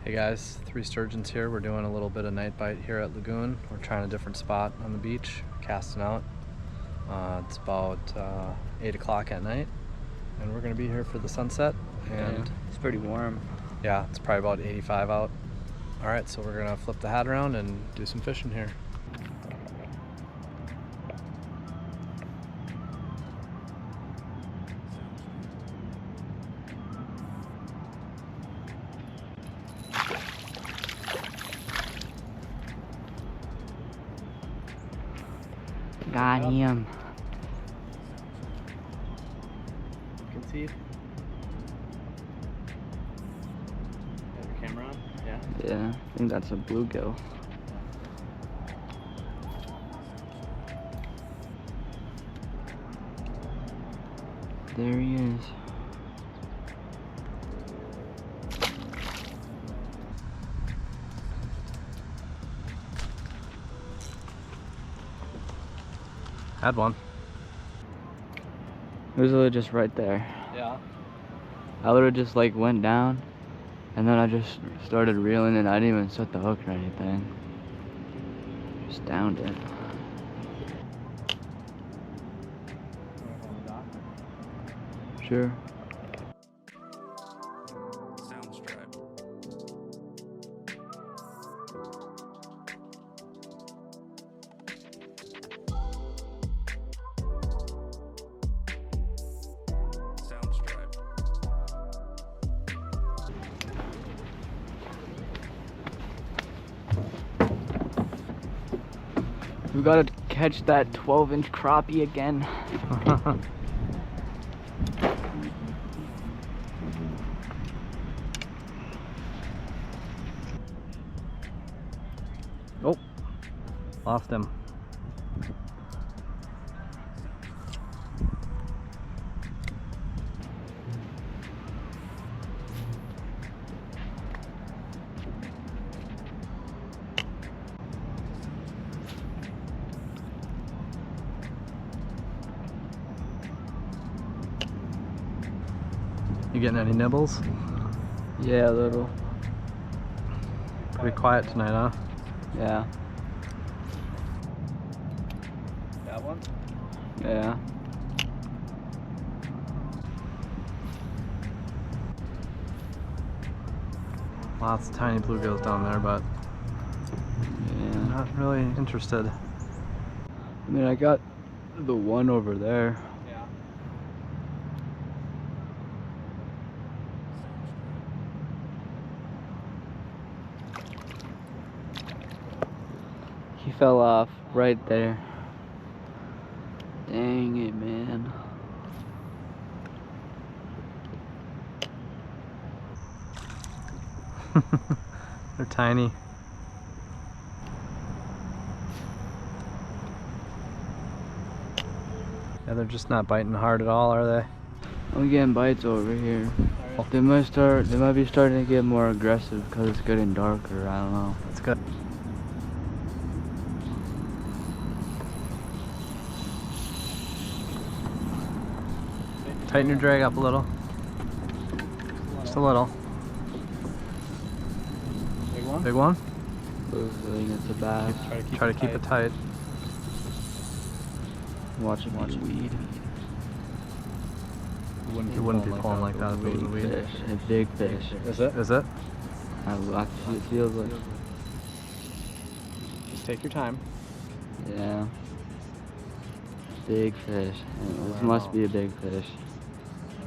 Hey guys, 3 sturgeons here. We're doing a little bit of night bite here at Lagoon. We're trying a different spot on the beach, casting out. It's about 8 o'clock at night, and we're gonna be here for the sunset. And it's pretty warm. Yeah, it's probably about 85 out. All right, so we're gonna flip the hat around and do some fishing here. Got him. You can see it. Have your camera on? Yeah. Yeah, I think that's a bluegill. There he is. Had one. It was literally just right there. Yeah. I literally just like went down, and then I just started reeling, and I didn't even set the hook or anything. Just downed it. Sure. We gotta catch that 12-inch crappie again. Oh, lost him. You getting any nibbles? Yeah, a little. Pretty quiet tonight, huh? Yeah. That one? Yeah. Lots of tiny bluegills down there, but Yeah. not really interested. I mean, I got the one over there. Yeah. He fell off right there. Dang it, man. They're tiny. Yeah, they're just not biting hard at all, are they? I'm getting bites over here. They might be starting to get more aggressive because it's getting darker. I don't know. That's good. Tighten your drag up a little. Just a little. Big one? Big one? I think it's a bass. Try to keep it tight. Watch weed. It wouldn't be pulling like that if it was a weed. Fish. A big fish. Is it? Is it? It feels like. Just take your time. Yeah. Big fish. This must be a big fish.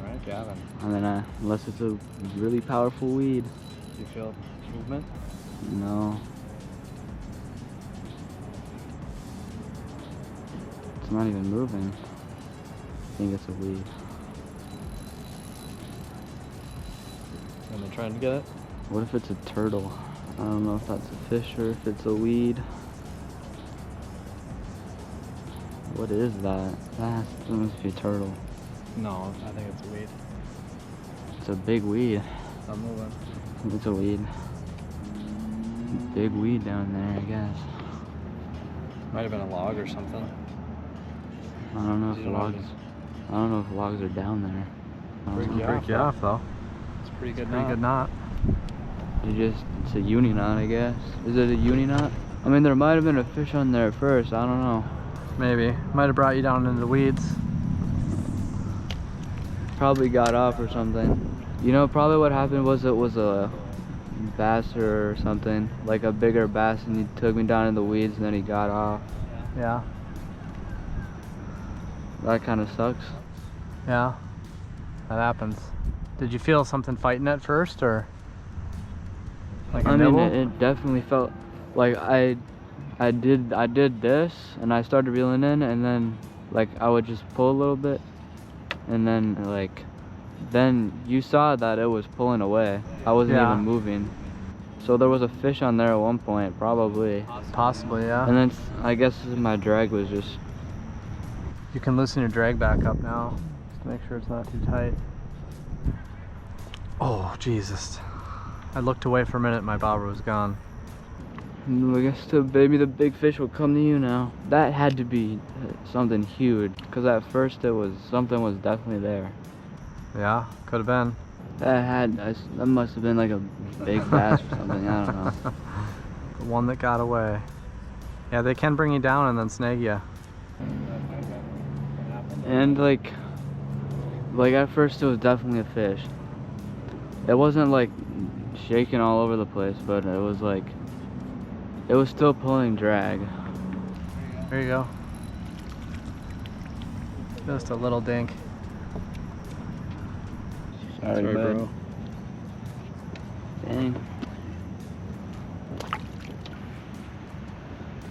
Alright, Gavin. I mean, unless it's a really powerful weed. Do you feel movement? No. It's not even moving. I think it's a weed. And they're trying to get it? What if it's a turtle? I don't know if that's a fish or if it's a weed. What is that? That must be a turtle. No, I think it's a weed. It's a big weed. It's not moving. It's a weed. Big weed down there, I guess. Might have been a log or something. I don't know if logs. I don't know if logs are down there. Break you off though. It's pretty good. Pretty good knot. It's a uni knot, I guess. Is it a uni knot? I mean, there might have been a fish on there at first. I don't know. Maybe. Might have brought you down into the weeds. Probably got off or something. You know, probably what happened was it was a bass or something, like a bigger bass, and he took me down in the weeds and then he got off. Yeah. That kind of sucks. Yeah. That happens. Did you feel something fighting at first, or like a I mean, nibble? it definitely felt like I did this, and I started reeling in, and then like I would just pull a little bit, and then like then you saw that it was pulling away. I wasn't Yeah. even moving. So there was a fish on there at one point, probably. Possibly, yeah. And then I guess my drag was just. You can loosen your drag back up now, just to make sure it's not too tight. Oh, Jesus. I looked away for a minute, my bobber was gone. I guess maybe the big fish will come to you now. That had to be something huge, because at first something was definitely there. Yeah, could have been. That must have been like a big bass or something. I don't know. The one that got away. Yeah, they can bring you down and then snag you. And like at first it was definitely a fish. It wasn't like shaking all over the place, but it was like it was still pulling drag. There you go. Just a little dink. Sorry, bro. Dang.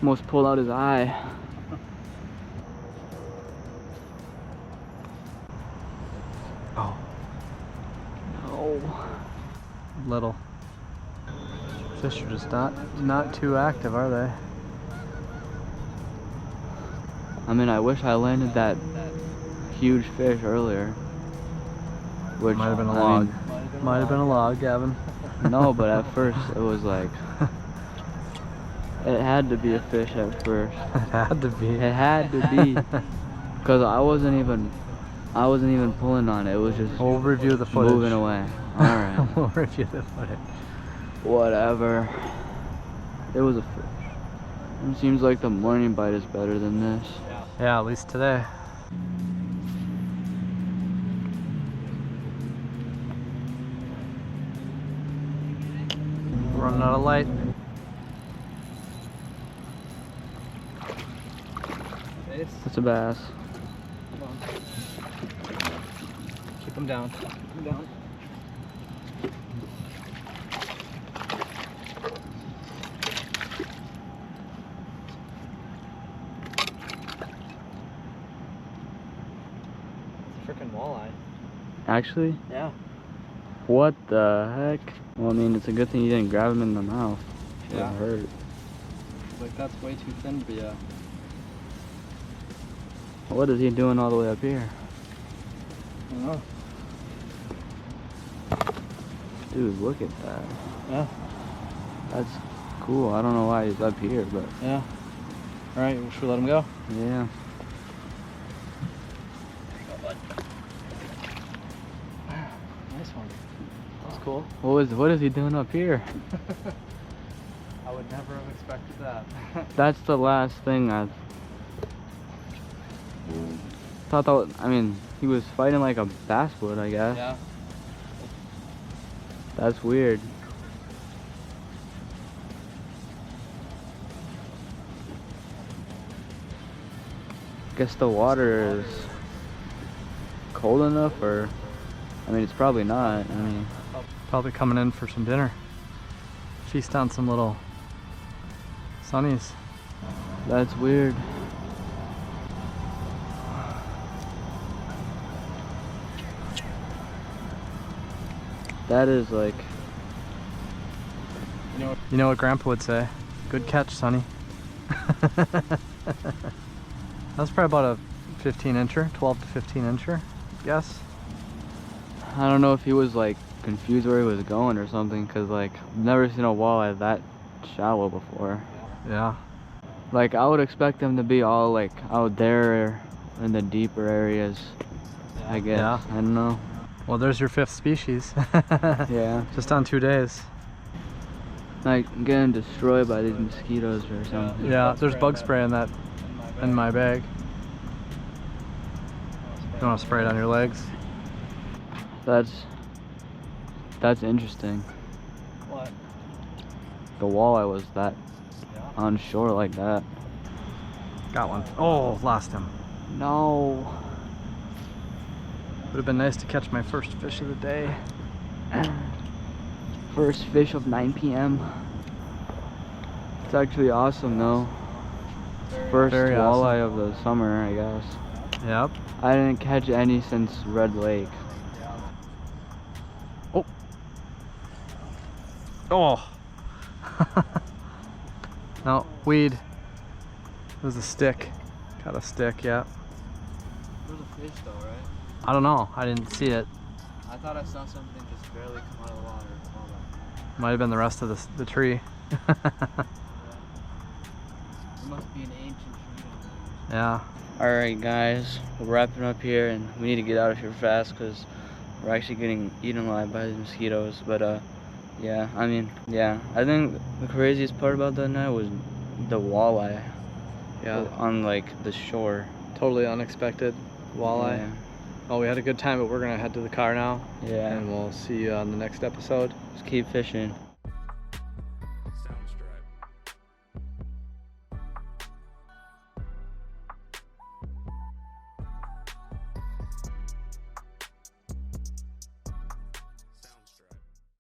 Almost pulled out his eye. Oh. No. Little. Fish are just not too active, are they? I mean, I wish I landed that huge fish earlier. Which Might have been a I log. mean, Might have been a log, Gavin. no, but at first it was like it had to be a fish at first. It had to be. It had to be, because I wasn't even pulling on it. It was just We'll review the footage. moving away. All right. We'll review the footage. Whatever. It was a fish. It seems like the morning bite is better than this. Yeah, at least today. Running out of light. It's a bass. Keep them down. Keep them down. It's a freaking walleye. Actually? Yeah. What the heck? Well, I mean, it's a good thing you didn't grab him in the mouth. It Yeah. hurt. Like, that's way too thin to be a... What is he doing all the way up here? I don't know. Dude, look at that. Yeah. That's cool. I don't know why he's up here, but Yeah. Alright, should we let him go? yeah. Nice one. That's cool. What is he doing up here? I would never have expected that. That's the last thing I thought that I mean, he was fighting like a bass would, I guess. Yeah. That's weird. Guess the water is cold enough, or I mean, it's probably not. I mean, Probably coming in for some dinner. Feast on some little sunnies. that's weird. That is like, You know what Grandpa would say? Good catch, Sonny. That's probably about a 15 incher, 12 to 15 incher, yes. I don't know if he was like confused where he was going or something, cause like I've never seen a walleye that shallow before. Yeah. Like I would expect them to be all like out there in the deeper areas, I guess. Yeah. I don't know. Well, there's your 5th species. Yeah. Just on 2 days. like getting destroyed by these mosquitoes or something. Yeah, there's bug spray in my bag. You want to spray it on your legs? That's interesting. What? The walleye was that on shore like that. Got one. Oh, lost him. No. Would have been nice to catch my first fish of the day. First fish of 9 p.m. It's actually awesome though. First Very walleye awesome. of the summer, I guess. Yep. I didn't catch any since Red Lake. Oh. Oh. No, weed. It was a stick. Got a stick, yeah. It was a fish though, right? I don't know. I didn't see it. I thought I saw something just barely come out of the water. Might have been the rest of the tree. It must be an ancient tree. Yeah. Alright guys, we're wrapping up here and we need to get out of here fast because we're actually getting eaten alive by the mosquitoes. But yeah, I mean, yeah, I think the craziest part about that night was the walleye. Yeah. On like the shore. Totally unexpected walleye. Yeah. Well, we had a good time, but we're gonna head to the car now. Yeah. And we'll see you on the next episode. Just keep fishing.